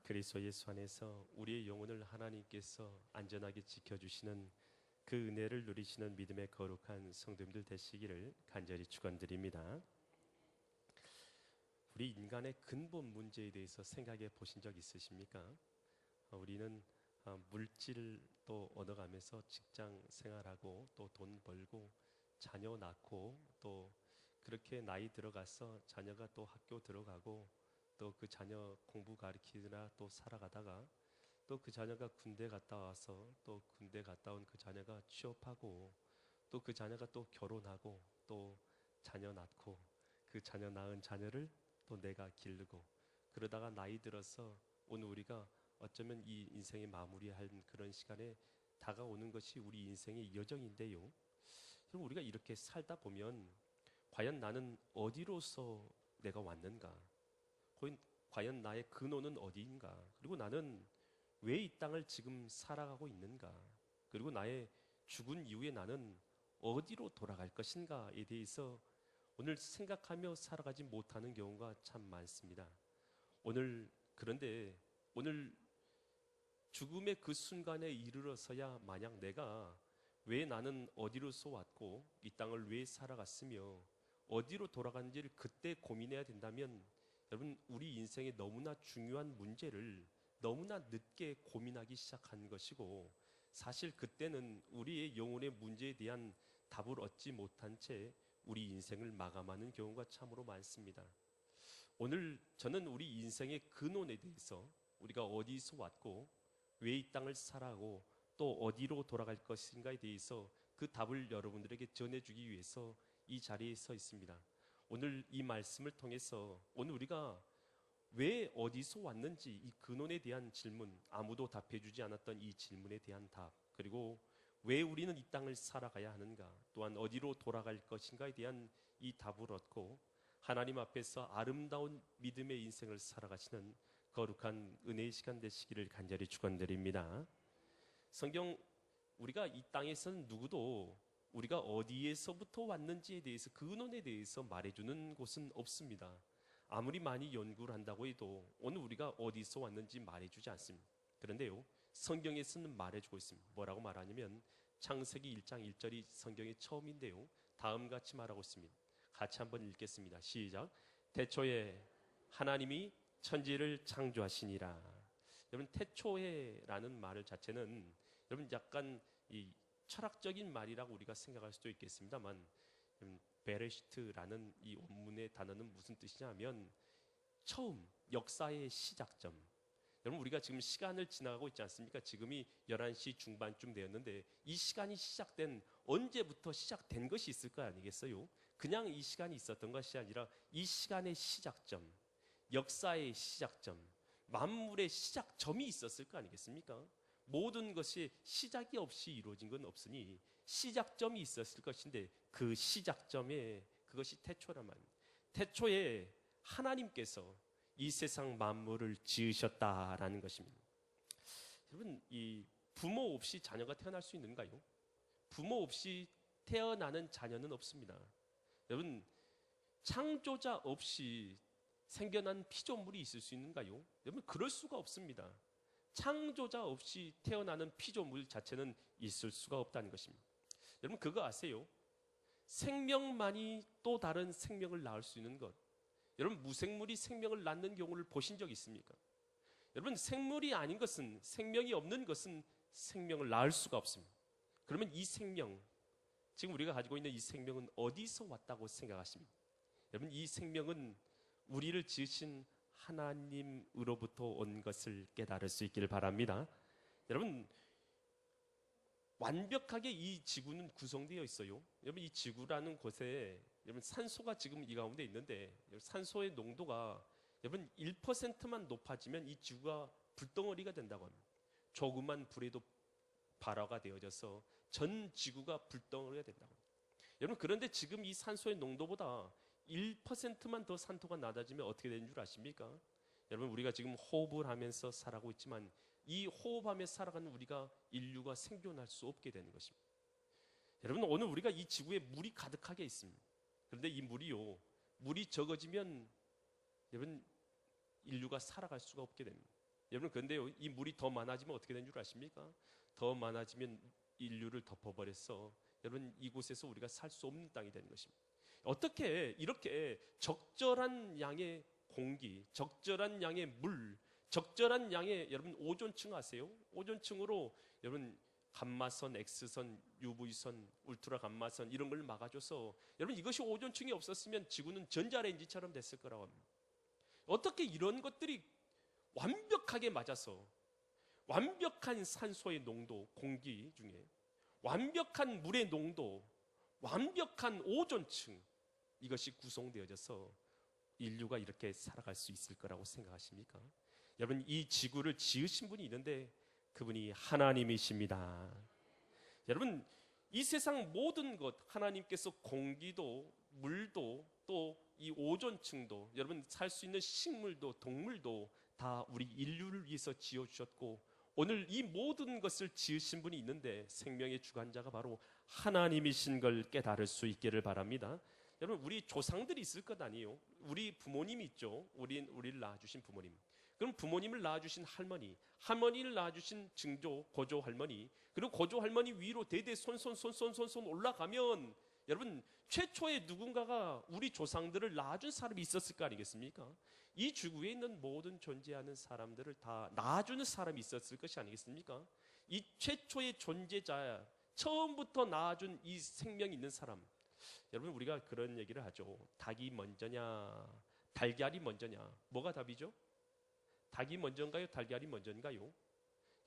그리스도 예수 안에서 우리의 영혼을 하나님께서 안전하게 지켜주시는 그 은혜를 누리시는 믿음의 거룩한 성도님들 되시기를 간절히 축원드립니다. 우리 인간의 근본 문제에 대해서 생각해 보신 적 있으십니까? 우리는 물질도 얻어가면서 직장 생활하고 또 돈 벌고 자녀 낳고 또 그렇게 나이 들어가서 자녀가 또 학교 들어가고 또 그 자녀 공부 가르치느라 또 살아가다가 또 그 자녀가 군대 갔다 와서 또 군대 갔다 온 그 자녀가 취업하고 또 그 자녀가 또 결혼하고 또 자녀 낳고 그 자녀 낳은 자녀를 또 내가 기르고 그러다가 나이 들어서 오늘 우리가 어쩌면 이 인생의 마무리할 그런 시간에 다가오는 것이 우리 인생의 여정인데요. 그럼 우리가 이렇게 살다 보면 과연 나는 어디로서 내가 왔는가? 과연 나의 근원은 어디인가? 그리고 나는 왜 이 땅을 지금 살아가고 있는가? 그리고 나의 죽은 이후에 나는 어디로 돌아갈 것인가에 대해서 오늘 생각하며 살아가지 못하는 경우가 참 많습니다. 그런데 오늘 죽음의 그 순간에 이르러서야 만약 내가 왜 나는 어디로서 왔고 이 땅을 왜 살아갔으며 어디로 돌아가는지를 그때 고민해야 된다면 여러분 우리 인생에 너무나 중요한 문제를 너무나 늦게 고민하기 시작한 것이고 사실 그때는 우리의 영혼의 문제에 대한 답을 얻지 못한 채 우리 인생을 마감하는 경우가 참으로 많습니다. 오늘 저는 우리 인생의 근원에 대해서 우리가 어디서 왔고 왜 이 땅을 살아가고 또 어디로 돌아갈 것인가에 대해서 그 답을 여러분들에게 전해주기 위해서 이 자리에 서 있습니다. 오늘 이 말씀을 통해서 오늘 우리가 왜 어디서 왔는지 이 근원에 대한 질문, 아무도 답해주지 않았던 이 질문에 대한 답, 그리고 왜 우리는 이 땅을 살아가야 하는가, 또한 어디로 돌아갈 것인가에 대한 이 답을 얻고 하나님 앞에서 아름다운 믿음의 인생을 살아가시는 거룩한 은혜의 시간 되시기를 간절히 축원드립니다. 성경 우리가 이 땅에서는 누구도 우리가 어디에서부터 왔는지에 대해서 그 근원에 대해서 말해주는 곳은 없습니다. 아무리 많이 연구를 한다고 해도 오늘 우리가 어디서 왔는지 말해주지 않습니다. 그런데요, 성경에서는 말해주고 있습니다. 뭐라고 말하냐면 창세기 1장 1절이 성경의 처음인데요, 다음같이 말하고 있습니다. 같이 한번 읽겠습니다. 시작. 태초에 하나님이 천지를 창조하시니라. 여러분, 태초에라는 말 자체는 여러분 약간 이 철학적인 말이라고 우리가 생각할 수도 있겠습니다만, 베레시트라는 이 원문의 단어는 무슨 뜻이냐면 처음, 역사의 시작점. 여러분 우리가 지금 시간을 지나가고 있지 않습니까? 지금이 11시 중반쯤 되었는데 이 시간이 시작된, 언제부터 시작된 것이 있을 거 아니겠어요? 그냥 이 시간이 있었던 것이 아니라 이 시간의 시작점, 역사의 시작점, 만물의 시작점이 있었을 거 아니겠습니까? 모든 것이 시작이 없이 이루어진 건 없으니 시작점이 있었을 것인데 그 시작점에 그것이 태초란 말입니다. 태초에 하나님께서 이 세상 만물을 지으셨다라는 것입니다. 여러분, 이 부모 없이 자녀가 태어날 수 있는가요? 부모 없이 태어나는 자녀는 없습니다. 여러분, 창조자 없이 생겨난 피조물이 있을 수 있는가요? 여러분, 그럴 수가 없습니다. 창조자 없이 태어나는 피조물 자체는 있을 수가 없다는 것입니다. 여러분 그거 아세요? 생명만이 또 다른 생명을 낳을 수 있는 것. 여러분 무생물이 생명을 낳는 경우를 보신 적 있습니까? 여러분 생물이 아닌 것은, 생명이 없는 것은 생명을 낳을 수가 없습니다. 그러면 이 생명, 지금 우리가 가지고 있는 이 생명은 어디서 왔다고 생각하십니까? 여러분 이 생명은 우리를 지으신 하나님으로부터 온 것을 깨달을 수 있기를 바랍니다. 여러분 완벽하게 이 지구는 구성되어 있어요. 여러분 이 지구라는 곳에 여러분 산소가 지금 이 가운데 있는데 산소의 농도가 여러분 1%만 높아지면 이 지구가 불덩어리가 된다고 합니다. 조그만 불에도 발화가 되어져서 전 지구가 불덩어리가 된다고 합니다. 여러분 그런데 지금 이 산소의 농도보다 1%만 더 산소가 낮아지면 어떻게 되는 줄 아십니까? 여러분 우리가 지금 호흡을 하면서 살아가고 있지만 이 호흡하며 살아가는 우리가 인류가 생존할 수 없게 되는 것입니다. 여러분 오늘 우리가 이 지구에 물이 가득하게 있습니다. 그런데 이 물이 적어지면 여러분 인류가 살아갈 수가 없게 됩니다. 여러분 그런데요, 이 물이 더 많아지면 어떻게 되는 줄 아십니까? 더 많아지면 인류를 덮어버렸어. 여러분 이곳에서 우리가 살 수 없는 땅이 되는 것입니다. 어떻게 이렇게 적절한 양의 공기, 적절한 양의 물, 적절한 양의 여러분 오존층 아세요? 오존층으로 여러분 감마선, X선, UV선, 울트라 감마선 이런 걸 막아줘서 여러분 이것이 오존층이 없었으면 지구는 전자레인지처럼 됐을 거라고 합니다. 어떻게 이런 것들이 완벽하게 맞아서 완벽한 산소의 농도, 공기 중에 완벽한 물의 농도, 완벽한 오존층 이것이 구성되어져서 인류가 이렇게 살아갈 수 있을 거라고 생각하십니까? 여러분 이 지구를 지으신 분이 있는데 그분이 하나님이십니다. 여러분 이 세상 모든 것 하나님께서 공기도 물도 또 이 오존층도 여러분 살 수 있는 식물도 동물도 다 우리 인류를 위해서 지어주셨고 오늘 이 모든 것을 지으신 분이 있는데 생명의 주관자가 바로 하나님이신 걸 깨달을 수 있기를 바랍니다. 여러분 우리 조상들이 있을 것 아니에요? 우리 부모님이 있죠. 우리를 낳아주신 부모님. 그럼 부모님을 낳아주신 할머니, 할머니를 낳아주신 증조, 고조 할머니, 그리고 고조 할머니 위로 대대 손손 올라가면 여러분 최초의 누군가가 우리 조상들을 낳아준 사람이 있었을 거 아니겠습니까? 이 지구에 있는 모든 존재하는 사람들을 다 낳아주는 사람이 있었을 것이 아니겠습니까? 이 최초의 존재자, 처음부터 낳아준 이 생명이 있는 사람. 여러분 우리가 그런 얘기를 하죠. 닭이 먼저냐 달걀이 먼저냐. 뭐가 답이죠? 닭이 먼저인가요? 달걀이 먼저인가요?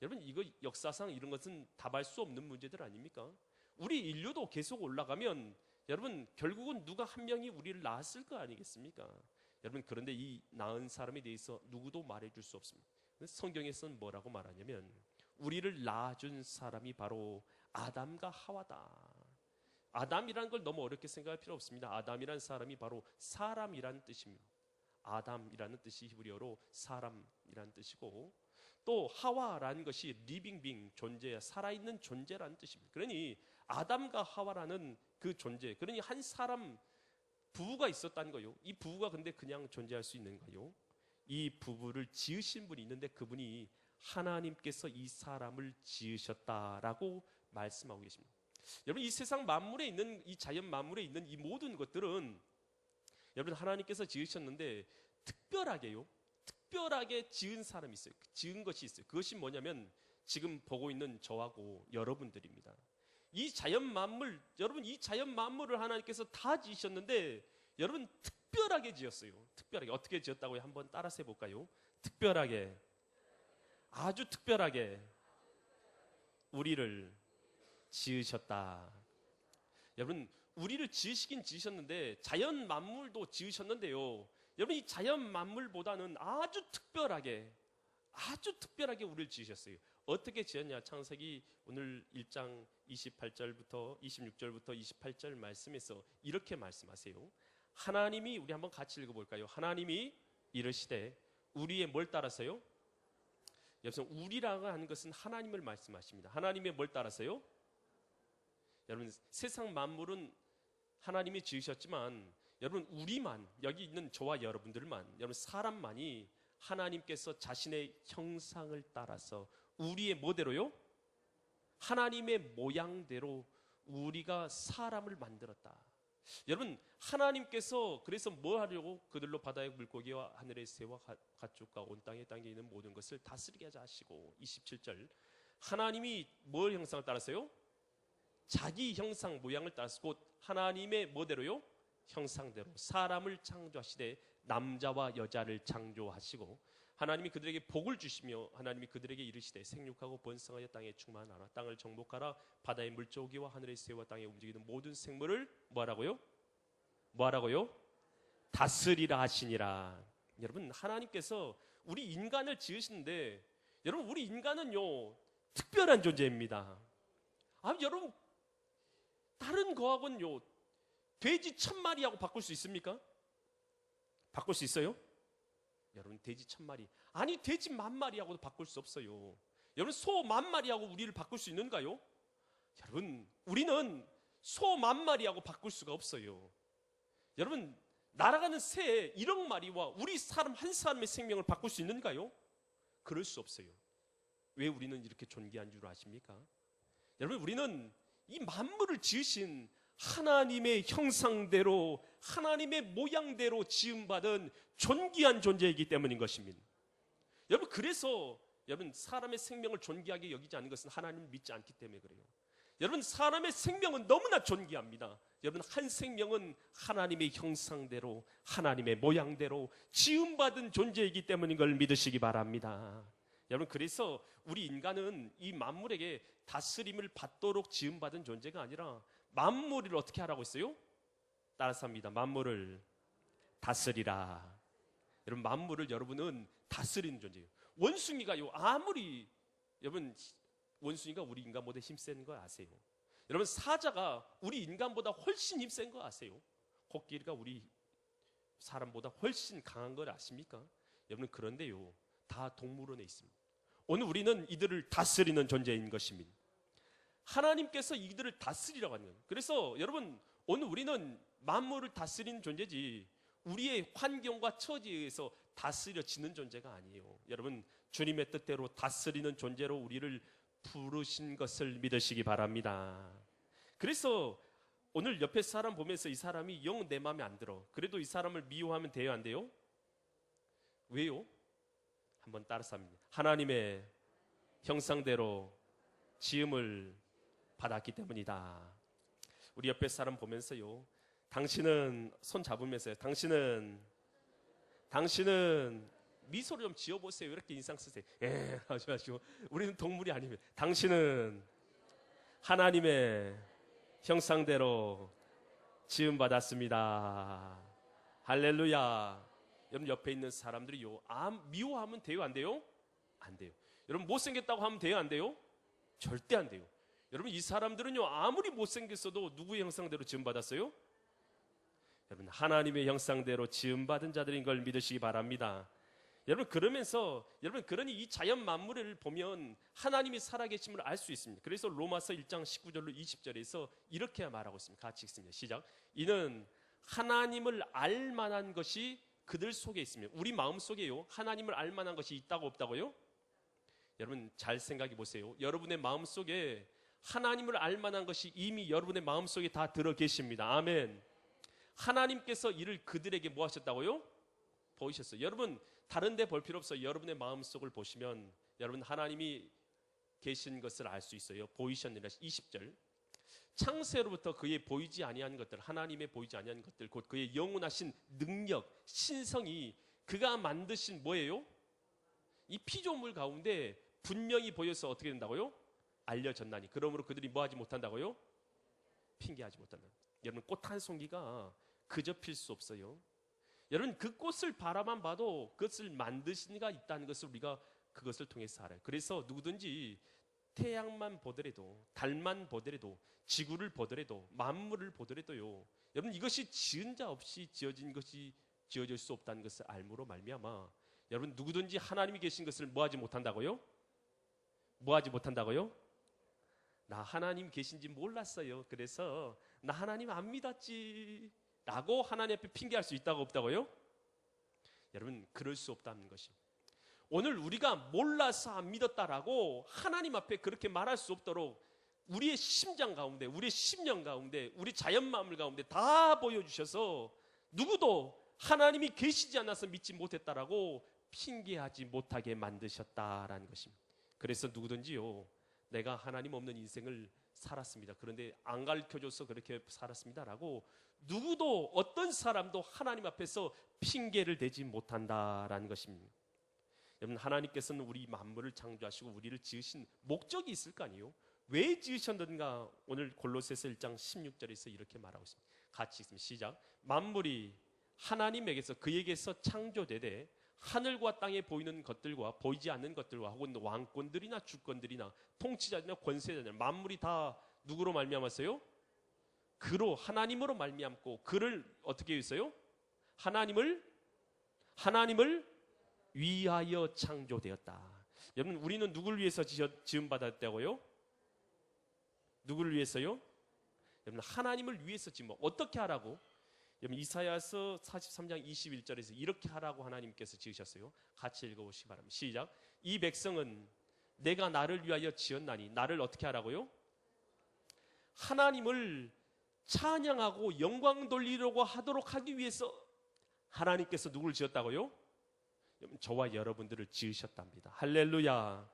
여러분 이거 역사상 이런 것은 답할 수 없는 문제들 아닙니까? 우리 인류도 계속 올라가면 여러분 결국은 누가 한 명이 우리를 낳았을 거 아니겠습니까? 여러분 그런데 이 낳은 사람에 대해서 누구도 말해줄 수 없습니다. 성경에서는 뭐라고 말하냐면 우리를 낳아준 사람이 바로 아담과 하와다. 아담이라는 걸 너무 어렵게 생각할 필요 없습니다. 아담이라는 사람이 바로 사람이라는 뜻입니다. 아담이라는 뜻이 히브리어로 사람이라는 뜻이고 또 하와라는 것이 리빙 빙 존재, 살아있는 존재라는 뜻입니다. 그러니 아담과 하와라는 그 존재, 그러니 한 사람 부부가 있었다는 거요. 이 부부가 근데 그냥 존재할 수 있는가요? 이 부부를 지으신 분이 있는데 그분이 하나님께서 이 사람을 지으셨다라고 말씀하고 계십니다. 여러분 이 세상 만물에 있는 이 자연 만물에 있는 이 모든 것들은 여러분 하나님께서 지으셨는데 특별하게 지은 사람이 있어요. 지은 것이 있어요. 그것이 뭐냐면 지금 보고 있는 저하고 여러분들입니다. 이 자연 만물, 여러분 이 자연 만물을 하나님께서 다 지으셨는데 여러분 특별하게 지었어요. 특별하게 어떻게 지었다고요? 한번 따라서 해볼까요? 특별하게, 아주 특별하게 우리를 지으셨다. 여러분 우리를 지으시긴 지으셨는데 자연 만물도 지으셨는데요. 여러분 이 자연 만물보다는 아주 특별하게 우리를 지으셨어요. 어떻게 지었냐? 창세기 오늘 1장 28절부터 26절부터 28절 말씀에서 이렇게 말씀하세요. 하나님이 우리 한번 같이 읽어볼까요? 하나님이 이르시되 우리의 뭘 따라서요? 여기서 우리라고 하는 것은 하나님을 말씀하십니다. 하나님의 뭘 따라서요? 여러분 세상 만물은 하나님이 지으셨지만 여러분 우리만 여기 있는 저와 여러분들만 여러분 사람만이 하나님께서 자신의 형상을 따라서 우리의 뭐대로요? 하나님의 모양대로 우리가 사람을 만들었다. 여러분 하나님께서 그래서 뭐 하려고 그들로 바다의 물고기와 하늘의 새와 가축과 온 땅에 있는 모든 것을 다스리게 하자 하시고 27절 하나님이 뭘 형상을 따라서요? 자기 형상 모양을 따라서 곧 하나님의 뭐대로요? 형상대로 사람을 창조하시되 남자와 여자를 창조하시고 하나님이 그들에게 복을 주시며 하나님이 그들에게 이르시되 생육하고 번성하여 땅에 충만하라 땅을 정복하라 바다의 물조기와 하늘의 새와 땅에 움직이는 모든 생물을 뭐하라고요? 다스리라 하시니라. 여러분 하나님께서 우리 인간을 지으시는데 여러분 우리 인간은요 특별한 존재입니다. 여러분 다른 거하고는요 돼지 1000마리하고 바꿀 수 있습니까? 바꿀 수 있어요? 여러분 돼지 1000마리 아니 돼지 10,000마리하고도 바꿀 수 없어요. 여러분 소 10,000마리하고 우리를 바꿀 수 있는가요? 여러분 우리는 소 10,000마리하고 바꿀 수가 없어요. 여러분 날아가는 새 1억 마리와 우리 사람 한 사람의 생명을 바꿀 수 있는가요? 그럴 수 없어요. 왜 우리는 이렇게 존귀한 줄 아십니까? 여러분, 우리는 이 만물을 지으신 하나님의 형상대로, 하나님의 모양대로 지음받은 존귀한 존재이기 때문인 것입니다. 여러분, 그래서 여러분, 사람의 생명을 존귀하게 여기지 않는 것은 하나님을 믿지 않기 때문에 그래요. 여러분, 사람의 생명은 너무나 존귀합니다. 여러분, 한 생명은 하나님의 형상대로, 하나님의 모양대로 지음받은 존재이기 때문인 걸 믿으시기 바랍니다. 여러분, 그래서 우리 인간은 이 만물에게 다스림을 받도록 지음받은 존재가 아니라 만물을 어떻게 하라고 했어요? 따라서 합니다. 만물을 다스리라. 여러분, 만물을 여러분은 다스리는 존재예요. 원숭이가요, 아무리, 여러분, 원숭이가 우리 인간보다 힘센 거 아세요? 여러분, 사자가 우리 인간보다 훨씬 힘센 거 아세요? 코끼리가 우리 사람보다 훨씬 강한 걸 아십니까? 여러분, 그런데요, 다 동물원에 있습니다. 오늘 우리는 이들을 다스리는 존재인 것입니다. 하나님께서 이들을 다스리라고 하는 거예요. 그래서 여러분, 오늘 우리는 만물을 다스리는 존재지 우리의 환경과 처지에 의해서 다스려지는 존재가 아니에요. 여러분, 주님의 뜻대로 다스리는 존재로 우리를 부르신 것을 믿으시기 바랍니다. 그래서 오늘 옆에 사람 보면서 이 사람이 영 내 마음에 안 들어. 그래도 이 사람을 미워하면 돼요, 안 돼요? 왜요? 한번 따라서 합니다. 하나님의 형상대로 지음을 받았기 때문이다. 우리 옆에 사람 보면서요, 당신은, 손 잡으면서요, 당신은 미소를 좀 지어보세요. 이렇게 인상 쓰세요. 하지 마시고. 우리는 동물이 아닙니다. 당신은 하나님의 형상대로 지음받았습니다. 할렐루야. 여러분, 옆에 있는 사람들이요, 미워하면 돼요, 안 돼요? 안 돼요. 여러분, 못생겼다고 하면 돼요, 안 돼요? 절대 안 돼요. 여러분, 이 사람들은요, 아무리 못생겼어도 누구의 형상대로 지음받았어요? 여러분, 하나님의 형상대로 지음받은 자들인 걸 믿으시기 바랍니다. 여러분, 그러면서 여러분, 그러니 이 자연 만물을 보면 하나님이 살아계심을 알 수 있습니다. 그래서 로마서 1장 19절로 20절에서 이렇게 말하고 있습니다. 같이 읽습니다. 시작. 이는 하나님을 알 만한 것이 그들 속에 있습니다. 우리 마음 속에요, 하나님을 알 만한 것이 있다고 없다고요? 여러분, 잘 생각해 보세요. 여러분의 마음 속에 하나님을 알 만한 것이 이미 여러분의 마음 속에 다 들어 계십니다. 아멘. 하나님께서 이를 그들에게 뭐 하셨다고요? 보이셨어요. 여러분, 다른 데 볼 필요 없어요. 여러분의 마음속을 보시면 여러분, 하나님이 계신 것을 알 수 있어요. 보이셨느니라. 20절. 창세로부터 그의 보이지 아니한 것들, 하나님의 보이지 아니한 것들, 곧 그의 영원하신 능력, 신성이 그가 만드신 뭐예요? 이 피조물 가운데 분명히 보여서 어떻게 된다고요? 알려졌나니. 그러므로 그들이 뭐 하지 못한다고요? 핑계하지 못한다. 여러분, 꽃 한 송이가 그저 필 수 없어요. 여러분, 그 꽃을 바라만 봐도 그것을 만드신 이가 있다는 것을 우리가 그것을 통해서 알아요. 그래서 누구든지 태양만 보더라도, 달만 보더라도, 지구를 보더라도, 만물을 보더라도요, 여러분, 이것이 지은 자 없이 지어진 것이 지어질 수 없다는 것을 알므로 말미암아 여러분, 누구든지 하나님이 계신 것을 뭐하지 못한다고요? 뭐하지 못한다고요? 나 하나님 계신지 몰랐어요. 그래서 나 하나님 안 믿었지 라고 하나님 앞에 핑계할 수 있다고 없다고요? 여러분, 그럴 수 없다는 것입니다. 오늘 우리가 몰라서 안 믿었다라고 하나님 앞에 그렇게 말할 수 없도록 우리의 심장 가운데, 우리의 심령 가운데, 우리 자연 마음을 가운데 다 보여주셔서 누구도 하나님이 계시지 않아서 믿지 못했다라고 핑계하지 못하게 만드셨다라는 것입니다. 그래서 누구든지요, 내가 하나님 없는 인생을 살았습니다. 그런데 안 가르쳐줘서 그렇게 살았습니다라고 누구도, 어떤 사람도 하나님 앞에서 핑계를 대지 못한다라는 것입니다. 여러분, 하나님께서는 우리 만물을 창조하시고 우리를 지으신 목적이 있을 거 아니에요? 왜 지으셨는가? 오늘 골로새서 1장 16절에서 이렇게 말하고 있습니다. 같이 읽습니다. 시작. 만물이 하나님에게서, 그에게서 창조되되 하늘과 땅에 보이는 것들과 보이지 않는 것들과 혹은 왕권들이나 주권들이나 통치자들이나 권세자들, 만물이 다 누구로 말미암았어요? 그로, 하나님으로 말미암고 그를 어떻게 했어요? 하나님을 위하여 창조되었다. 여러분, 우리는 누구를 위해서 지음받았다고요? 누구를 위해서요? 여러분, 하나님을 위해서 지금 어떻게 하라고? 여러분, 이사야서 43장 21절에서 이렇게 하라고 하나님께서 지으셨어요. 같이 읽어보시기 바랍니다. 시작. 이 백성은 내가 나를 위하여 지었나니, 나를 어떻게 하라고요? 하나님을 찬양하고 영광 돌리려고 하도록 하기 위해서 하나님께서 누구를 지었다고요? 저와 여러분들을 지으셨답니다. 할렐루야.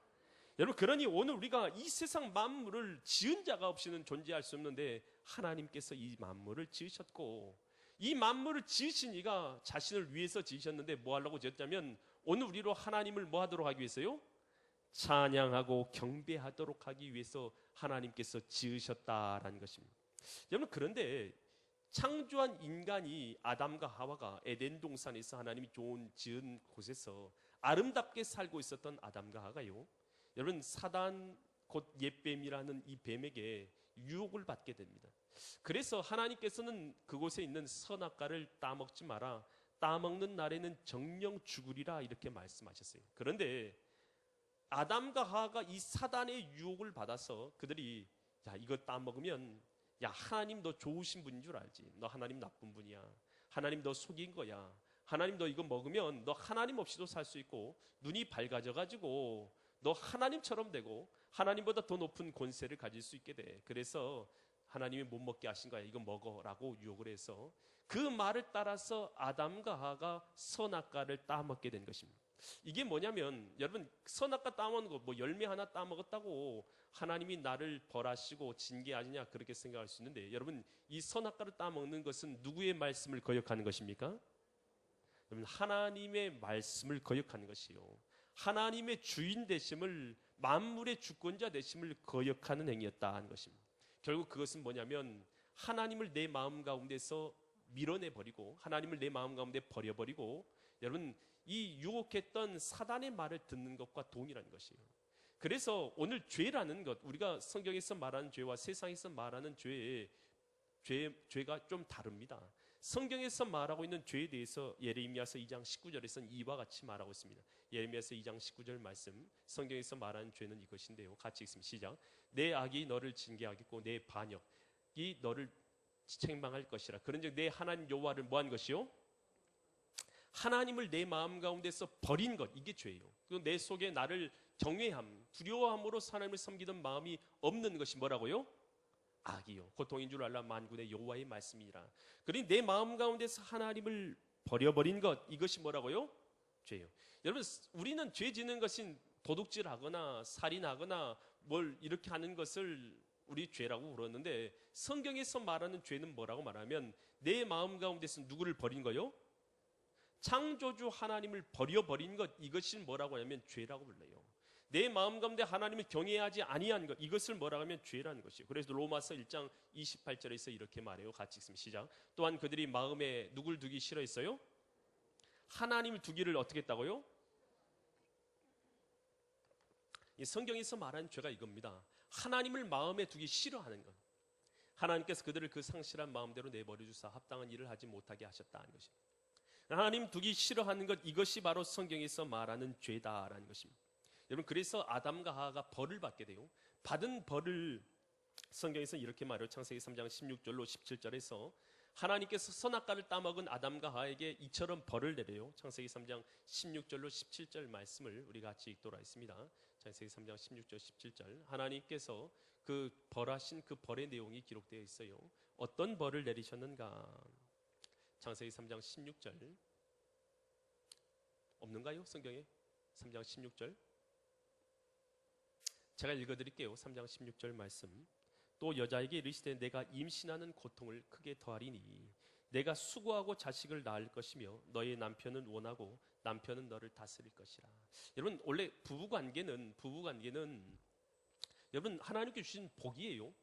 여러분, 그러니 오늘 우리가 이 세상 만물을 지은 자가 없이는 존재할 수 없는데 하나님께서 이 만물을 지으셨고, 이 만물을 지으신 이가 자신을 위해서 지으셨는데 뭐 하려고 지었냐면 오늘 우리로 하나님을 뭐 하도록 하기 위해서요? 찬양하고 경배하도록 하기 위해서 하나님께서 지으셨다라는 것입니다. 여러분, 그런데 창조한 인간이, 아담과 하와가 에덴 동산에서 하나님이 좋은 지은 곳에서 아름답게 살고 있었던 아담과 하와가요, 여러분, 사단 곧 옛뱀이라는 이 뱀에게 유혹을 받게 됩니다. 그래서 하나님께서는 그곳에 있는 선악과를 따먹지 마라, 따먹는 날에는 정령 죽으리라, 이렇게 말씀하셨어요. 그런데 아담과 하와가 이 사단의 유혹을 받아서 그들이, 야, 이거 따먹으면, 야, 하나님 너 좋으신 분인 줄 알지? 너 하나님 나쁜 분이야. 하나님 너 속인 거야. 하나님 너 이거 먹으면 너 하나님 없이도 살 수 있고 눈이 밝아져가지고 너 하나님처럼 되고 하나님보다 더 높은 권세를 가질 수 있게 돼. 그래서 하나님이 못 먹게 하신 거야. 이거 먹어라고 유혹을 해서 그 말을 따라서 아담과 하와가 선악과를 따먹게 된 것입니다. 이게 뭐냐면, 여러분, 선악과 따먹는 거, 뭐 열매 하나 따먹었다고 하나님이 나를 벌하시고 징계하느냐, 그렇게 생각할 수 있는데, 여러분, 이 선악과를 따먹는 것은 누구의 말씀을 거역하는 것입니까? 여러분, 하나님의 말씀을 거역하는 것이요, 하나님의 주인 되심을, 만물의 주권자 되심을 거역하는 행위였다는 것입니다. 결국 그것은 뭐냐면 하나님을 내 마음 가운데서 밀어내버리고 하나님을 내 마음 가운데 버려버리고, 여러분, 이 유혹했던 사단의 말을 듣는 것과 동일한 것이에요. 그래서 오늘 죄라는 것, 우리가 성경에서 말하는 죄와 세상에서 말하는 죄가 좀 다릅니다. 성경에서 말하고 있는 죄에 대해서 예레미야서 2장 19절에서는 이와 같이 말하고 있습니다. 예레미야서 2장 19절 말씀, 성경에서 말하는 죄는 이것인데요, 같이 읽습니다. 시작. 내 악이 너를 징계하겠고 내 반역이 너를 책망할 것이라. 그런즉 내 하나님 여호와를 뭐한 것이요? 하나님을 내 마음 가운데서 버린 것, 이게 죄예요. 그리고 내 속에 나를 경외함, 두려워함으로 하나님을 섬기던 마음이 없는 것이 뭐라고요? 악이요, 고통인 줄 알라 만군의 여호와의 말씀이라. 그러니 내 마음 가운데서 하나님을 버려버린 것, 이것이 뭐라고요? 죄예요. 여러분, 우리는 죄 짓는 것은 도둑질하거나 살인하거나 뭘 이렇게 하는 것을 우리 죄라고 부르는데, 성경에서 말하는 죄는 뭐라고 말하면 내 마음 가운데서 누구를 버린 거요? 창조주 하나님을 버려버린 것, 이것이 뭐라고 하냐면 죄라고 불러요. 내 마음 가운데 하나님을 경외하지 아니한 것, 이것을 뭐라고 하면 죄라는 것이에요. 그래서 로마서 1장 28절에서 이렇게 말해요. 같이 읽습니다. 시작. 또한 그들이 마음에 누굴 두기 싫어했어요? 하나님을 두기를 어떻게 했다고요? 이 성경에서 말하는 죄가 이겁니다. 하나님을 마음에 두기 싫어하는 것. 하나님께서 그들을 그 상실한 마음대로 내버려 주사 합당한 일을 하지 못하게 하셨다는 것입니다. 하나님 두기 싫어하는 것, 이것이 바로 성경에서 말하는 죄다라는 것입니다. 여러분, 그래서 아담과 하와가 벌을 받게 돼요. 받은 벌을 성경에서 이렇게 말해요. 창세기 3장 16절로 17절에서 하나님께서 선악과를 따먹은 아담과 하와에게 이처럼 벌을 내려요. 창세기 3장 16절로 17절 말씀을 우리 같이 읽도록 하겠습니다. 창세기 3장 16절 17절, 하나님께서 그 벌하신 그 벌의 내용이 기록되어 있어요. 어떤 벌을 내리셨는가? 창세기 3장 16절 없는가요? 성경에 3장 16절 제가 읽어드릴게요. 3장 16절 말씀. 또 여자에게 이르시되 내가 임신하는 고통을 크게 더하리니 내가 수고하고 자식을 낳을 것이며 너의 남편은 원하고 남편은 너를 다스릴 것이라. 여러분, 원래 부부관계는 여러분 하나님께 주신 복이에요.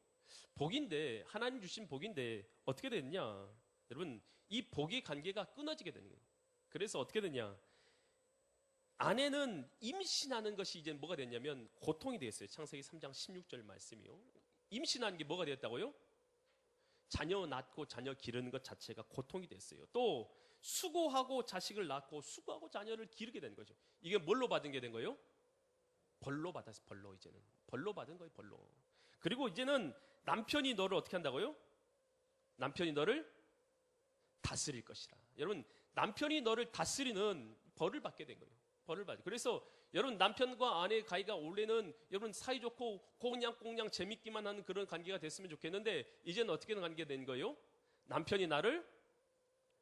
복인데, 하나님 주신 복인데 어떻게 됐냐? 여러분, 이 복의 관계가 끊어지게 되는 거예요. 그래서 어떻게 되냐? 아내는 임신하는 것이 이제 뭐가 됐냐면 고통이 되었어요. 창세기 3장 16절 말씀이요. 임신하는 게 뭐가 되었다고요? 자녀 낳고 자녀 기르는 것 자체가 고통이 됐어요. 또 수고하고 자식을 낳고 수고하고 자녀를 기르게 된 거죠. 이게 뭘로 받은 게 된 거예요? 벌로 받았어요. 벌로. 이제는 벌로 받은 거예요. 벌로. 그리고 이제는 남편이 너를 어떻게 한다고요? 남편이 너를 다스릴 것이라. 여러분, 남편이 너를 다스리는 벌을 받게 된 거예요. 벌을 받아. 그래서 여러분 남편과 아내의 관계가 원래는 여러분 사이좋고 꽁냥꽁냥 재밌기만 하는 그런 관계가 됐으면 좋겠는데 이제는 어떻게 관계가 된 거예요?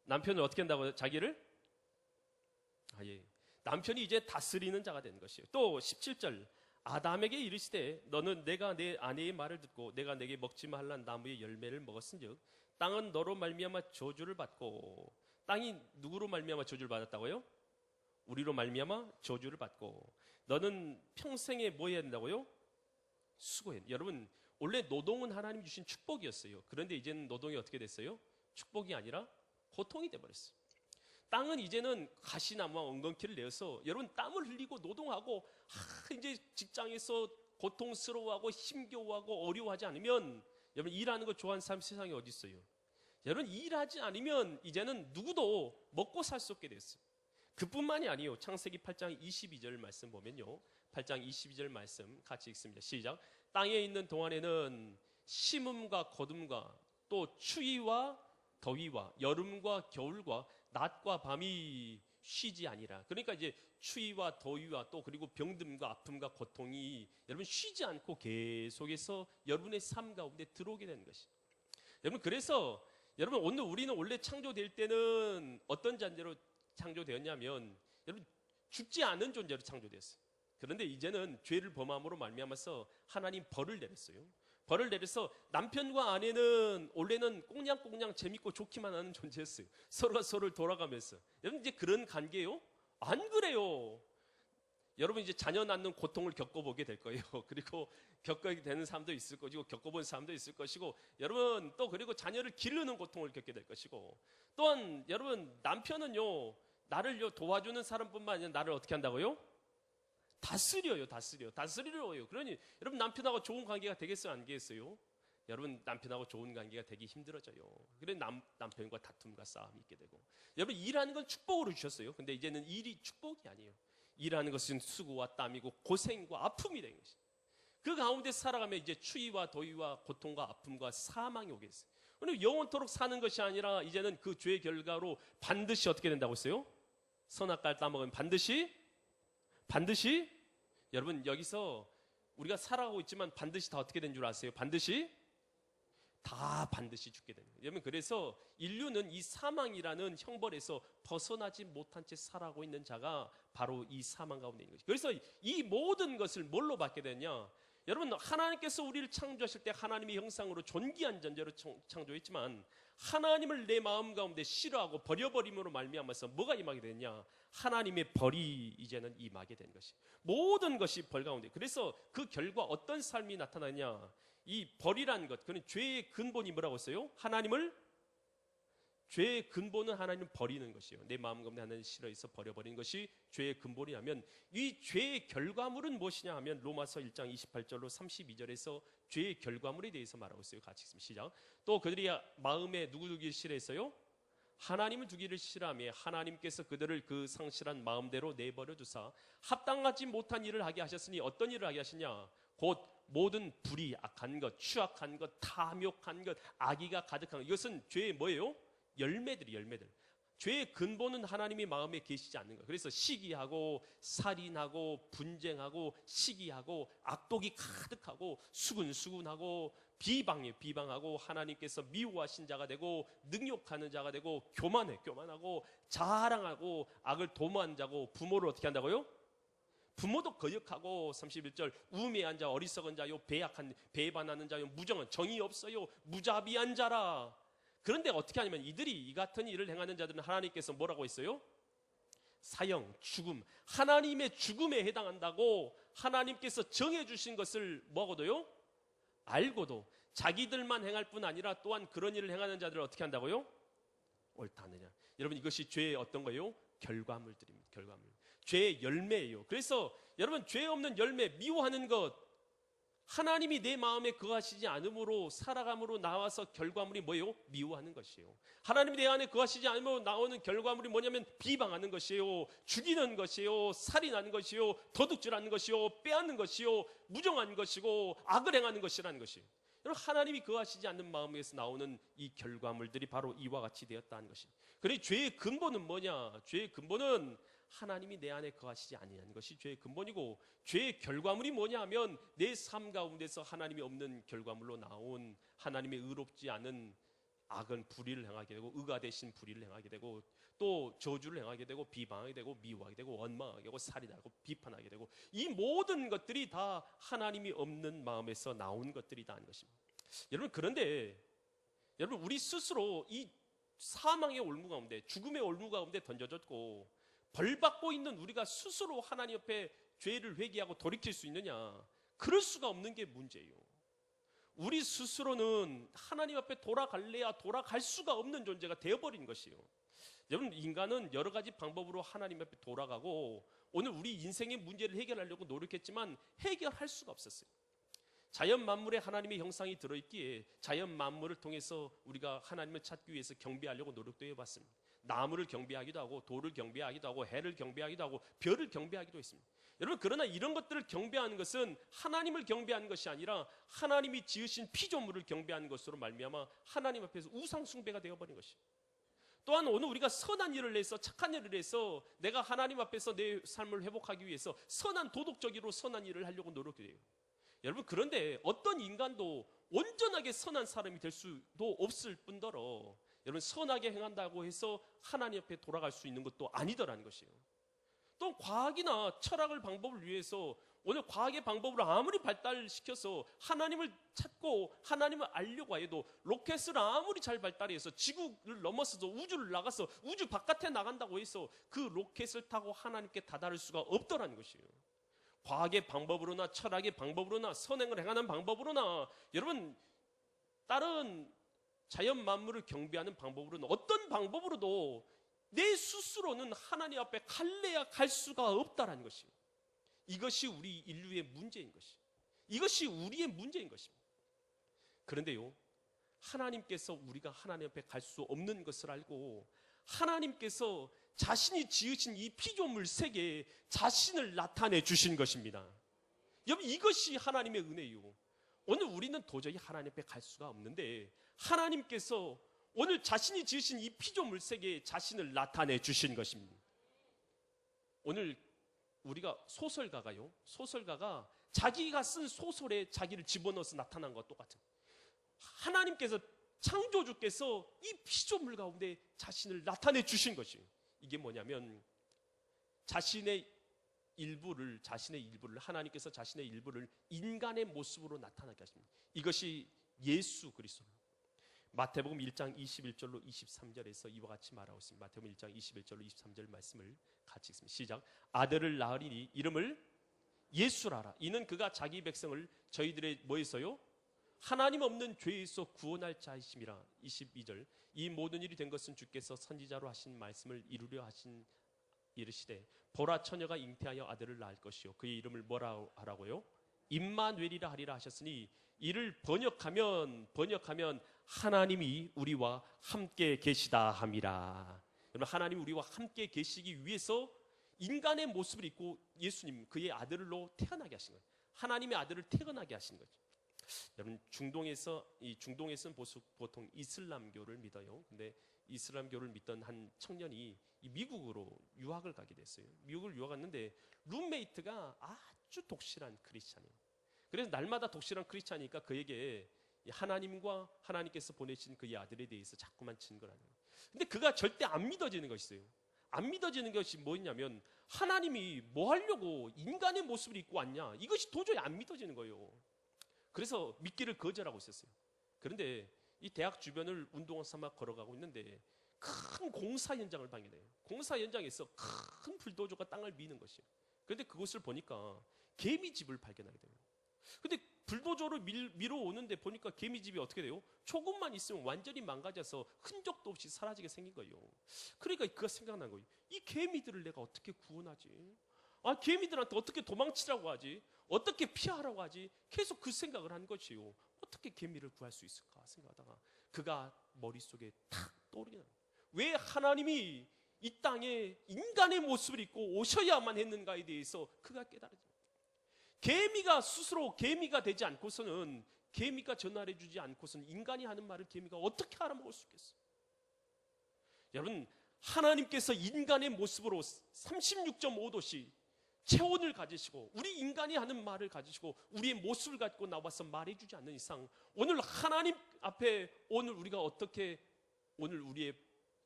남편을 어떻게 한다고요? 자기를? 남편이 이제 다스리는 자가 된 것이에요. 또 17절 아담에게 이르시되 너는 내가 내 아내의 말을 듣고 내가 내게 먹지 말란 나무의 열매를 먹었은즉 땅은 너로 말미암아 저주를 받고 땅이 누구로 말미암아 저주를 받았다고요? 우리로 말미암아 저주를 받고 너는 평생에 뭐 해야 된다고요? 수고해. 여러분 원래 노동은 하나님 주신 축복이었어요. 그런데 이제는 노동이 어떻게 됐어요? 축복이 아니라 고통이 돼버렸어요. 땅은 이제는 가시나무와 엉겅퀴를 내어서 여러분 땀을 흘리고 노동하고 이제 직장에서 고통스러워하고 힘겨워하고 어려워하지 않으면 여러분 일하는 거 좋아하는 사람 세상에 어디 있어요? 여러분 일하지 않으면 이제는 누구도 먹고 살 수 없게 됐어요. 그뿐만이 아니에요. 창세기 8장 22절 말씀 보면요. 8장 22절 말씀 같이 읽습니다. 시작. 땅에 있는 동안에는 심음과 거둠과 또 추위와 더위와 여름과 겨울과 낮과 밤이 쉬지 아니라. 그러니까 이제 추위와 더위와 또 그리고 병듦과 아픔과 고통이 여러분 쉬지 않고 계속해서 여러분의 삶 가운데 들어오게 되는 것이. 여러분 그래서 여러분 오늘 우리는 원래 창조될 때는 어떤 존재로 창조되었냐면 여러분 죽지 않은 존재로 창조되었어요. 그런데 이제는 죄를 범함으로 말미암아서 하나님 벌을 내렸어요. 벌을 내려서 남편과 아내는 원래는 꽁냥꽁냥 재밌고 좋기만 하는 존재였어요. 서로가 서로를 돌아가면서. 여러분 이제 그런 관계예요? 안 그래요. 여러분 이제 자녀 낳는 고통을 겪어보게 될 거예요. 그리고 겪게 되는 사람도 있을 것이고 겪어본 사람도 있을 것이고 여러분 또 그리고 자녀를 기르는 고통을 겪게 될 것이고 또한 여러분 남편은요 나를 도와주는 사람뿐만 아니라 나를 어떻게 한다고요? 다스려요. 그러니 여러분 남편하고 좋은 관계가 되겠어요? 안 되겠어요? 여러분 남편하고 좋은 관계가 되기 힘들어져요. 그래 남편과 다툼과 싸움이 있게 되고 여러분 일하는 건 축복으로 주셨어요. 근데 이제는 일이 축복이 아니에요. 일하는 것은 수고와 땀이고 고생과 아픔이 되는 것이에요. 그 가운데 살아가면 이제 추위와 더위와 고통과 아픔과 사망이 오겠어요. 그런데 영원토록 사는 것이 아니라 이제는 그 죄의 결과로 반드시 어떻게 된다고 했어요? 선악과를 따먹으면 반드시 여러분 여기서 우리가 살아가고 있지만 반드시 다 어떻게 된 줄 아세요? 반드시 죽게 됩니다. 여러분 그래서 인류는 이 사망이라는 형벌에서 벗어나지 못한 채 살아가고 있는 자가 바로 이 사망 가운데 있는 것이죠. 그래서 이 모든 것을 뭘로 받게 되냐? 여러분 하나님께서 우리를 창조하실 때 하나님의 형상으로 존귀한 존재로 창조했지만 하나님을 내 마음 가운데 싫어하고 버려버림으로 말미암아서 뭐가 임하게 되냐? 하나님의 벌이 이제는 임하게 된 것이 모든 것이 벌 가운데. 그래서 그 결과 어떤 삶이 나타나냐? 이 벌이라는 것, 그는 죄의 근본이 뭐라고 했어요? 죄의 근본은 하나님을 버리는 것이에요. 내 마음 가운데 하나님을 싫어해서 버려버리는 것이 죄의 근본이라면 이 죄의 결과물은 무엇이냐 하면 로마서 1장 28절로 32절에서 죄의 결과물에 대해서 말하고 있어요. 같이 읽습니다. 시작. 또 그들이 마음에 누구 두기를 싫어했어요? 하나님을 두기를 싫어하며 하나님께서 그들을 그 상실한 마음대로 내버려 두사 합당하지 못한 일을 하게 하셨으니 어떤 일을 하게 하시냐? 곧 모든 불의, 악한 것, 추악한 것, 탐욕한 것, 악의가 가득한 것. 이것은 죄의 뭐예요? 열매들. 죄의 근본은 하나님의 마음에 계시지 않는 거예요. 그래서 시기하고 살인하고 분쟁하고 시기하고 악독이 가득하고 수군수군하고 비방하고 하나님께서 미워하신 자가 되고 능욕하는 자가 되고 교만하고 자랑하고 악을 도모한 자고 부모를 어떻게 한다고요? 부모도 거역하고 31절 우매한 자 어리석은 자요 배반하는 자요 무정한 정의 없어요 무자비한 자라. 그런데 어떻게 하냐면 이들이 이 같은 일을 행하는 자들은 하나님께서 뭐라고 했어요? 사형, 죽음, 하나님의 죽음에 해당한다고 하나님께서 정해주신 것을 뭐하고도요? 알고도 자기들만 행할 뿐 아니라 또한 그런 일을 행하는 자들을 어떻게 한다고요? 옳다 하느냐. 여러분 이것이 죄의 어떤 거예요? 결과물들입니다. 죄의 열매예요. 그래서 여러분 죄 없는 열매, 미워하는 것, 하나님이 내 마음에 거하시지 않음으로 살아감으로 나와서 결과물이 뭐예요? 미워하는 것이에요. 하나님이 내 안에 거하시지 않으므로 나오는 결과물이 뭐냐면 비방하는 것이에요, 죽이는 것이에요, 살인하는 것이요, 도둑질하는 것이요, 빼앗는 것이요, 무정한 것이고 악을 행하는 것이라는 것이에요. 여러분 하나님이 거하시지 않는 마음에서 나오는 이 결과물들이 바로 이와 같이 되었다는 것입니다. 그러니 죄의 근본은 뭐냐? 죄의 근본은 하나님이 내 안에 거하시지 아니하는 것이 죄의 근본이고, 죄의 결과물이 뭐냐 하면 내 삶 가운데서 하나님이 없는 결과물로 나온 하나님의 의롭지 않은 악은 불의를 행하게 되고, 의가 대신 불의를 행하게 되고, 또 저주를 행하게 되고, 비방하게 되고, 미워하게 되고, 원망하게 되고, 살인하고, 비판하게 되고, 이 모든 것들이 다 하나님이 없는 마음에서 나온 것들이다 하는 것입니다. 여러분, 그런데 여러분, 우리 스스로 이 사망의 올무 가운데, 죽음의 올무 가운데 던져졌고 벌받고 있는 우리가 스스로 하나님 옆에 죄를 회개하고 돌이킬 수 있느냐? 그럴 수가 없는 게 문제예요. 우리 스스로는 하나님 앞에 돌아갈래야 돌아갈 수가 없는 존재가 되어버린 것이에요. 여러분, 인간은 여러 가지 방법으로 하나님 앞에 돌아가고 오늘 우리 인생의 문제를 해결하려고 노력했지만 해결할 수가 없었어요. 자연 만물에 하나님의 형상이 들어있기에 자연 만물을 통해서 우리가 하나님을 찾기 위해서 경배하려고 노력도 해봤습니다. 나무를 경배하기도 하고, 돌을 경배하기도 하고, 해를 경배하기도 하고, 별을 경배하기도 했습니다. 여러분, 그러나 이런 것들을 경배하는 것은 하나님을 경배하는 것이 아니라 하나님이 지으신 피조물을 경배하는 것으로 말미암아 하나님 앞에서 우상 숭배가 되어버린 것이에요. 또한 오늘 우리가 선한 일을 해서, 착한 일을 해서 내가 하나님 앞에서 내 삶을 회복하기 위해서 선한 도덕적으로 선한 일을 하려고 노력해요. 여러분, 그런데 어떤 인간도 온전하게 선한 사람이 될 수도 없을 뿐더러 여러분, 선하게 행한다고 해서 하나님 앞에 돌아갈 수 있는 것도 아니더라는 것이에요. 또 과학이나 철학을 방법을 위해서 오늘 과학의 방법으로 아무리 발달시켜서 하나님을 찾고 하나님을 알려고 해도 로켓을 아무리 잘 발달해서 지구를 넘어서서 우주를 나가서 우주 바깥에 나간다고 해서 그 로켓을 타고 하나님께 다다를 수가 없더라는 것이에요. 과학의 방법으로나 철학의 방법으로나 선행을 행하는 방법으로나 여러분, 다른 자연 만물을 경배하는 방법으로는 어떤 방법으로도 내 스스로는 하나님 앞에 갈래야 갈 수가 없다라는 것이에요. 이것이 우리 인류의 문제인 것이에요. 이것이 우리의 문제인 것입니다. 그런데요, 하나님께서 우리가 하나님 앞에 갈 수 없는 것을 알고 하나님께서 자신이 지으신 이 피조물 세계에 자신을 나타내 주신 것입니다. 여러분, 이것이 하나님의 은혜예요. 오늘 우리는 도저히 하나님 앞에 갈 수가 없는데 하나님께서 오늘 자신이 지으신 이 피조물 세계에 자신을 나타내 주신 것입니다. 오늘 우리가 소설가가 자기가 쓴 소설에 자기를 집어넣어서 나타난 것과 똑같은, 하나님께서, 창조주께서 이 피조물 가운데 자신을 나타내 주신 것이에요. 이게 뭐냐면 자신의 일부를 하나님께서 자신의 일부를 인간의 모습으로 나타나게 하십니다. 이것이 예수 그리스도. 마태복음 1장 21절로 23절에서 이와 같이 말하고 있습니다. 마태복음 1장 21절로 23절 말씀을 같이 읽습니다. 시작. 아들을 낳으리니 이름을 예수라라. 이는 그가 자기 백성을 저희들의 뭐에서요? 하나님 없는 죄에서 구원할 자이심이라. 22절. 이 모든 일이 된 것은 주께서 선지자로 하신 말씀을 이루려 하신 이르시되, 보라, 처녀가 잉태하여 아들을 낳을 것이요 그의 이름을 뭐라 하라고요? 임마누엘이라 하리라 하셨으니, 이를 번역하면 하나님이 우리와 함께 계시다 함이라. 여러분, 하나님이 우리와 함께 계시기 위해서 인간의 모습을 입고 예수님, 그의 아들로 태어나게 하신 거예요. 하나님의 아들을 태어나게 하신 거죠. 여러분, 중동에서는 보통 이슬람교를 믿어요. 근데 이슬람교를 믿던 한 청년이 미국으로 유학을 가게 됐어요. 미국을 유학 갔는데 룸메이트가 아주 독실한 크리스찬이에요. 그래서 날마다 독실한 크리스찬이니까 그에게 하나님과 하나님께서 보내신 그의 아들에 대해서 자꾸만 증거를 하는 거예요. 근데 그가 절대 안 믿어지는 것이 있어요. 안 믿어지는 것이 뭐였냐면, 하나님이 뭐 하려고 인간의 모습을 입고 왔냐, 이것이 도저히 안 믿어지는 거예요. 그래서 믿기를 거절하고 있었어요. 그런데 이 대학 주변을 운동화 삼아 걸어가고 있는데 큰 공사 현장을 발견해요. 공사 현장에서 큰 불도저가 땅을 미는 것이에요. 그런데 그것을 보니까 개미집을 발견하게 돼요. 근데 불도저로 밀어 오는데 보니까 개미집이 어떻게 돼요? 조금만 있으면 완전히 망가져서 흔적도 없이 사라지게 생긴 거예요. 그러니까 그가 생각난 거예요. 이 개미들을 내가 어떻게 구원하지? 개미들한테 어떻게 도망치라고 하지? 어떻게 피하라고 하지? 계속 그 생각을 한 것이요. 어떻게 개미를 구할 수 있을까 생각하다가 그가 머릿속에 탁 떠오르는 거예요. 왜 하나님이 이 땅에 인간의 모습을 입고 오셔야만 했는가에 대해서 그가 깨달아집니다. 개미가 스스로 개미가 되지 않고서는, 개미가 전달해 주지 않고서는 인간이 하는 말을 개미가 어떻게 알아먹을 수 있겠어요? 여러분, 하나님께서 인간의 모습으로 36.5도씩 체온을 가지시고 우리 인간이 하는 말을 가지시고 우리의 모습을 갖고 나와서 말해주지 않는 이상 오늘 하나님 앞에 오늘 우리가 어떻게 오늘 우리의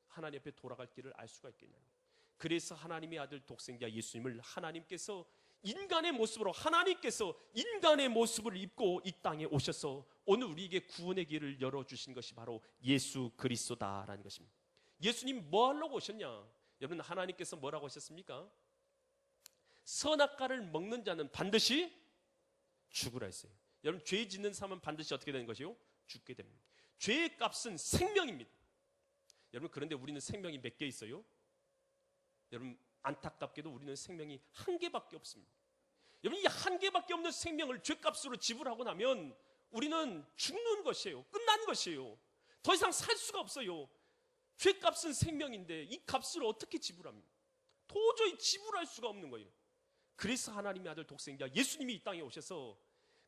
하나님 앞에 돌아갈 길을 알 수가 있겠냐. 그래서 하나님의 아들 독생자 예수님을 하나님께서 인간의 모습으로 하나님께서 인간의 모습을 입고 이 땅에 오셔서 오늘 우리에게 구원의 길을 열어주신 것이 바로 예수 그리스도다라는 것입니다. 예수님 뭐 하려고 오셨냐? 여러분 하나님께서 뭐라고 하셨습니까? 선악과를 먹는 자는 반드시 죽으라 했어요. 여러분 죄 짓는 사람은 반드시 어떻게 되는 것이요? 죽게 됩니다. 죄의 값은 생명입니다. 여러분 그런데 우리는 생명이 몇 개 있어요? 여러분 안타깝게도 우리는 생명이 한 개밖에 없습니다. 여러분 이 한 개밖에 없는 생명을 죄값으로 지불하고 나면 우리는 죽는 것이에요. 끝난 것이에요. 더 이상 살 수가 없어요. 죄값은 생명인데 이 값을 어떻게 지불합니까? 도저히 지불할 수가 없는 거예요. 그래서 하나님의 아들 독생자 예수님이 이 땅에 오셔서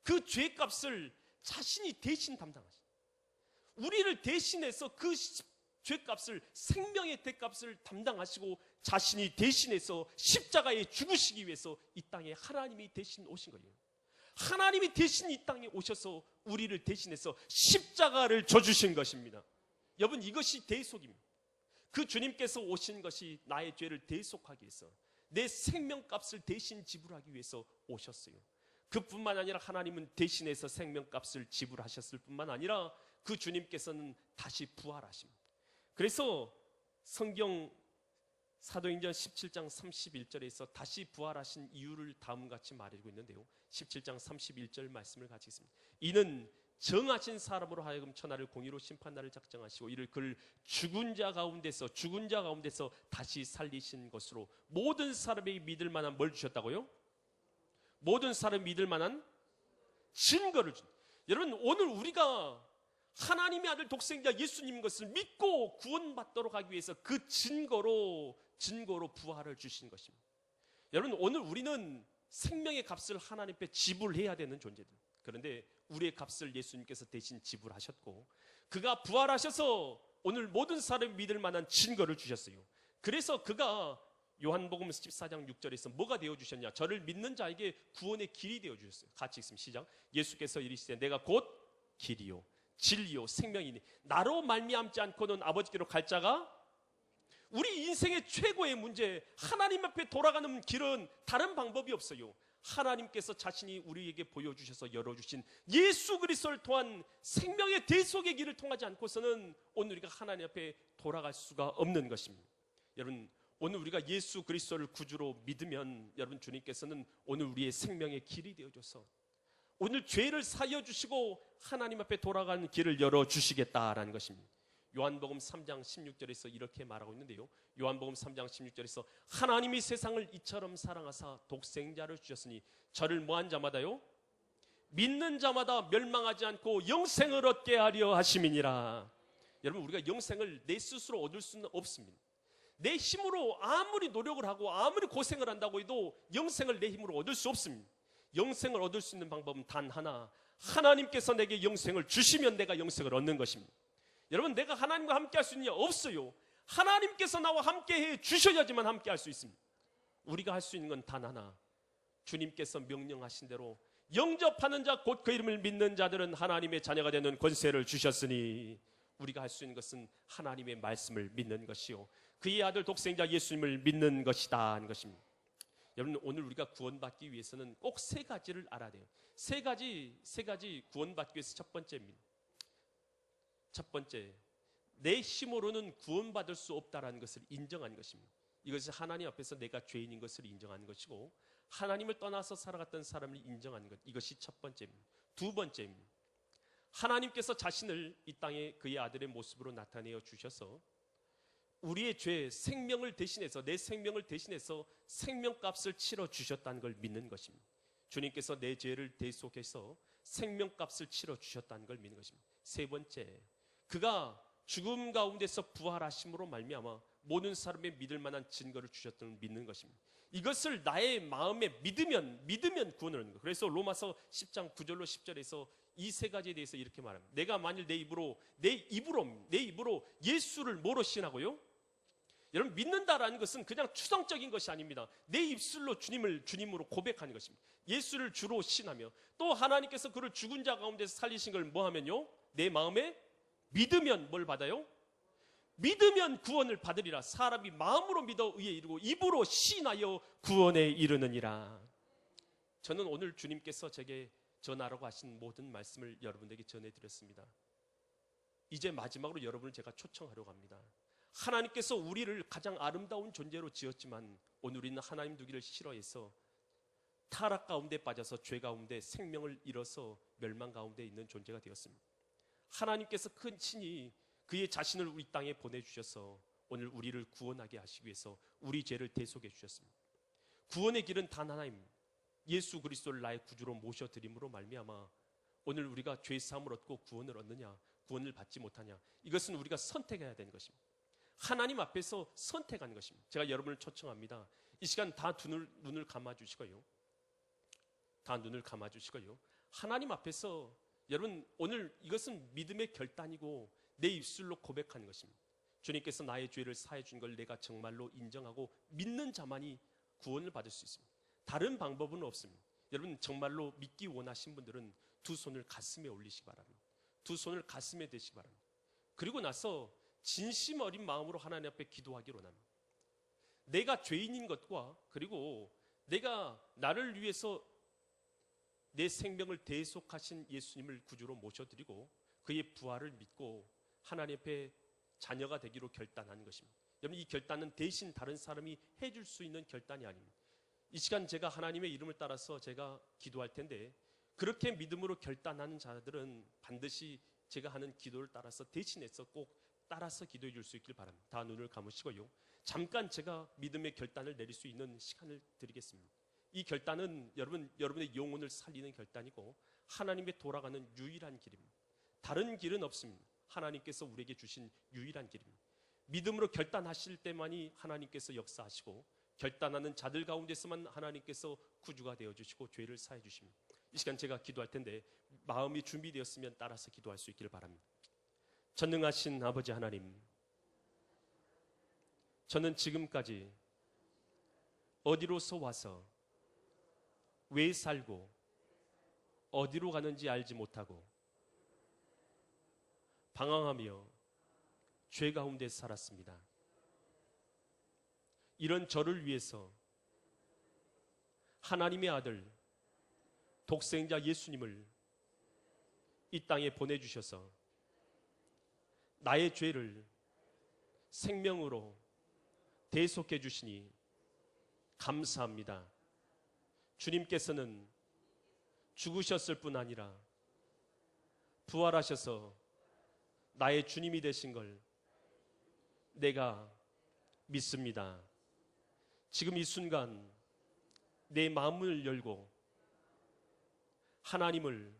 그 죄값을 자신이 대신 담당하시죠. 우리를 대신해서 그 죄값을 생명의 대값을 담당하시고 자신이 대신해서 십자가에 죽으시기 위해서 이 땅에 하나님이 대신 오신 거예요. 하나님이 대신 이 땅에 오셔서 우리를 대신해서 십자가를 져주신 것입니다. 여러분 이것이 대속입니다. 그 주님께서 오신 것이 나의 죄를 대속하기 위해서 내 생명값을 대신 지불하기 위해서 오셨어요. 그뿐만 아니라 하나님은 대신해서 생명값을 지불하셨을 뿐만 아니라 그 주님께서는 다시 부활하십니다. 그래서 성경 사도행전 17장 31절에서 다시 부활하신 이유를 다음같이 말하고 있는데요. 17장 31절 말씀을 같이 읽습니다. 이는 정하신 사람으로 하여금 천하를 공의로 심판날을 작정하시고 이를 그를 죽은 자 가운데서 다시 살리신 것으로 모든 사람에게 믿을 만한 뭘 주셨다고요? 모든 사람이 믿을 만한 증거를 준. 여러분 오늘 우리가 하나님의 아들 독생자 예수님 것을 믿고 구원받도록 하기 위해서 그 증거로 부활을 주신 것입니다. 여러분 오늘 우리는 생명의 값을 하나님 앞에 지불해야 되는 존재들. 그런데 우리의 값을 예수님께서 대신 지불하셨고 그가 부활하셔서 오늘 모든 사람이 믿을 만한 증거를 주셨어요. 그래서 그가 요한복음 14장 6절에서 뭐가 되어주셨냐? 저를 믿는 자에게 구원의 길이 되어주셨어요. 같이 읽습니다. 시작. 예수께서 이르시되 내가 곧 길이요 진리요 생명이니 나로 말미암지 않고는 아버지께로 갈 자가. 우리 인생의 최고의 문제, 하나님 앞에 돌아가는 길은 다른 방법이 없어요. 하나님께서 자신이 우리에게 보여주셔서 열어주신 예수 그리스도를 통한 생명의 대속의 길을 통하지 않고서는 오늘 우리가 하나님 앞에 돌아갈 수가 없는 것입니다. 여러분 오늘 우리가 예수 그리스도를 구주로 믿으면 여러분 주님께서는 오늘 우리의 생명의 길이 되어줘서 오늘 죄를 사여 주시고 하나님 앞에 돌아가는 길을 열어주시겠다라는 것입니다. 요한복음 3장 16절에서 이렇게 말하고 있는데요. 요한복음 3장 16절에서 하나님이 세상을 이처럼 사랑하사 독생자를 주셨으니 저를 뭐한 자마다요? 믿는 자마다 멸망하지 않고 영생을 얻게 하려 하심이니라. 여러분 우리가 영생을 내 스스로 얻을 수는 없습니다. 내 힘으로 아무리 노력을 하고 아무리 고생을 한다고 해도 영생을 내 힘으로 얻을 수 없습니다. 영생을 얻을 수 있는 방법은 단 하나, 하나님께서 내게 영생을 주시면 내가 영생을 얻는 것입니다. 여러분 내가 하나님과 함께 할 수 있느냐? 없어요. 하나님께서 나와 함께 해 주셔야지만 함께 할 수 있습니다. 우리가 할 수 있는 건 단 하나, 주님께서 명령하신 대로 영접하는 자 곧 그 이름을 믿는 자들은 하나님의 자녀가 되는 권세를 주셨으니 우리가 할 수 있는 것은 하나님의 말씀을 믿는 것이요 그의 아들 독생자 예수님을 믿는 것이다 하는 것입니다. 여러분 오늘 우리가 구원받기 위해서는 꼭 세 가지를 알아야 돼요. 세 가지 구원받기 위해서 첫 번째입니다. 첫 번째, 내 힘으로는 구원받을 수 없다라는 것을 인정하는 것입니다. 이것이 하나님 앞에서 내가 죄인인 것을 인정하는 것이고 하나님을 떠나서 살아갔던 사람을 인정하는 것, 이것이 첫 번째입니다. 두 번째입니다. 하나님께서 자신을 이 땅에 그의 아들의 모습으로 나타내어 주셔서 우리의 죄, 생명을 대신해서 내 생명을 대신해서 생명값을 치러 주셨다는 걸 믿는 것입니다. 주님께서 내 죄를 대속해서 생명값을 치러 주셨다는 걸 믿는 것입니다. 세 번째, 그가 죽음 가운데서 부활하심으로 말미암아 모든 사람의 믿을 만한 증거를 주셨다는 걸 믿는 것입니다. 이것을 나의 마음에 믿으면 구원을 얻는 거예요. 그래서 로마서 10장 9절로 10절에서 이 세 가지에 대해서 이렇게 말합니다. 내가 만일 내 입으로 예수를 뭐로 시인하고요? 여러분, 믿는다라는 것은 그냥 추상적인 것이 아닙니다. 내 입술로 주님을 주님으로 고백하는 것입니다. 예수를 주로 신하며, 또 하나님께서 그를 죽은 자 가운데서 살리신 걸 뭐 하면요? 내 마음에 믿으면 뭘 받아요? 믿으면 구원을 받으리라. 사람이 마음으로 믿어 의에 이르고 입으로 시인하여 구원에 이르느니라. 저는 오늘 주님께서 제게 전하라고 하신 모든 말씀을 여러분에게 전해드렸습니다. 이제 마지막으로 여러분을 제가 초청하려고 합니다. 하나님께서 우리를 가장 아름다운 존재로 지었지만 오늘 우리는 하나님 두기를 싫어해서 타락 가운데 빠져서 죄 가운데 생명을 잃어서 멸망 가운데 있는 존재가 되었습니다. 하나님께서 큰 친히 그의 자신을 우리 땅에 보내주셔서 오늘 우리를 구원하게 하시기 위해서 우리 죄를 대속해 주셨습니다. 구원의 길은 단 하나입니다. 예수 그리스도를 나의 구주로 모셔드림으로 말미암아 오늘 우리가 죄 사함을 얻고 구원을 얻느냐, 구원을 받지 못하냐, 이것은 우리가 선택해야 되는 것입니다. 하나님 앞에서 선택하는 것입니다. 제가 여러분을 초청합니다. 이 시간 다 눈을 감아주시고요. 다 눈을 감아주시고요. 하나님 앞에서 여러분, 오늘 이것은 믿음의 결단이고 내 입술로 고백하는 것입니다. 주님께서 나의 죄를 사해 준 걸 내가 정말로 인정하고 믿는 자만이 구원을 받을 수 있습니다. 다른 방법은 없습니다. 여러분, 정말로 믿기 원하신 분들은 두 손을 가슴에 올리시기 바랍니다. 두 손을 가슴에 대시기 바랍니다. 그리고 나서 진심 어린 마음으로 하나님 앞에 기도하기를 원합니다. 내가 죄인인 것과 그리고 내가 나를 위해서 내 생명을 대속하신 예수님을 구주로 모셔드리고 그의 부활을 믿고 하나님 앞에 자녀가 되기로 결단하는 것입니다. 여러분, 이 결단은 대신 다른 사람이 해줄 수 있는 결단이 아닙니다. 이 시간 제가 하나님의 이름을 따라서 제가 기도할 텐데 그렇게 믿음으로 결단하는 자들은 반드시 제가 하는 기도를 따라서 대신해서 꼭 따라서 기도해 줄 수 있길 바랍니다. 다 눈을 감으시고요. 잠깐 제가 믿음의 결단을 내릴 수 있는 시간을 드리겠습니다. 이 결단은 여러분의 영혼을 살리는 결단이고 하나님께 돌아가는 유일한 길입니다. 다른 길은 없습니다. 하나님께서 우리에게 주신 유일한 길입니다. 믿음으로 결단하실 때만이 하나님께서 역사하시고 결단하는 자들 가운데서만 하나님께서 구주가 되어주시고 죄를 사해 주십니다. 이 시간 제가 기도할 텐데 마음이 준비되었으면 따라서 기도할 수 있기를 바랍니다. 전능하신 아버지 하나님, 저는 지금까지 어디로서 와서 왜 살고 어디로 가는지 알지 못하고 방황하며 죄 가운데 살았습니다. 이런 저를 위해서 하나님의 아들 독생자 예수님을 이 땅에 보내주셔서 나의 죄를 생명으로 대속해 주시니 감사합니다. 주님께서는 죽으셨을 뿐 아니라 부활하셔서 나의 주님이 되신 걸 내가 믿습니다. 지금 이 순간 내 마음을 열고 하나님을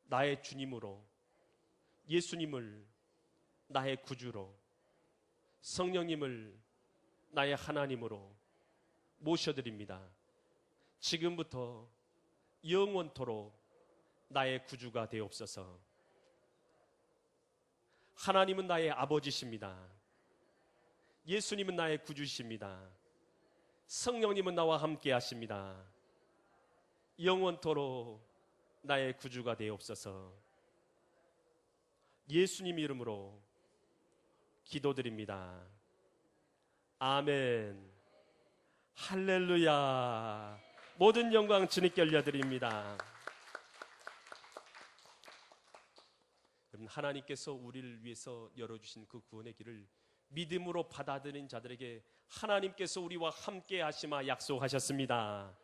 나의 주님으로, 예수님을 나의 구주로, 성령님을 나의 하나님으로 모셔드립니다. 지금부터 영원토록 나의 구주가 되옵소서. 하나님은 나의 아버지십니다. 예수님은 나의 구주십니다. 성령님은 나와 함께 하십니다. 영원토록 나의 구주가 되옵소서. 예수님 이름으로 기도드립니다. 아멘. 할렐루야. 모든 영광 주님께 올려드립니다. 여러분, 하나님께서 우리를 위해서 열어주신 그 구원의 길을 믿음으로 받아들인 자들에게 하나님께서 우리와 함께 하시마 약속하셨습니다.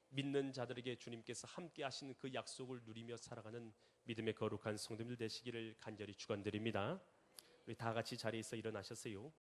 믿는 자들에게 주님께서 함께 하시는 그 약속을 누리며 살아가는 믿음의 거룩한 성도들 되시기를 간절히 축원드립니다. 우리 다 같이 자리에서 일어나셨어요.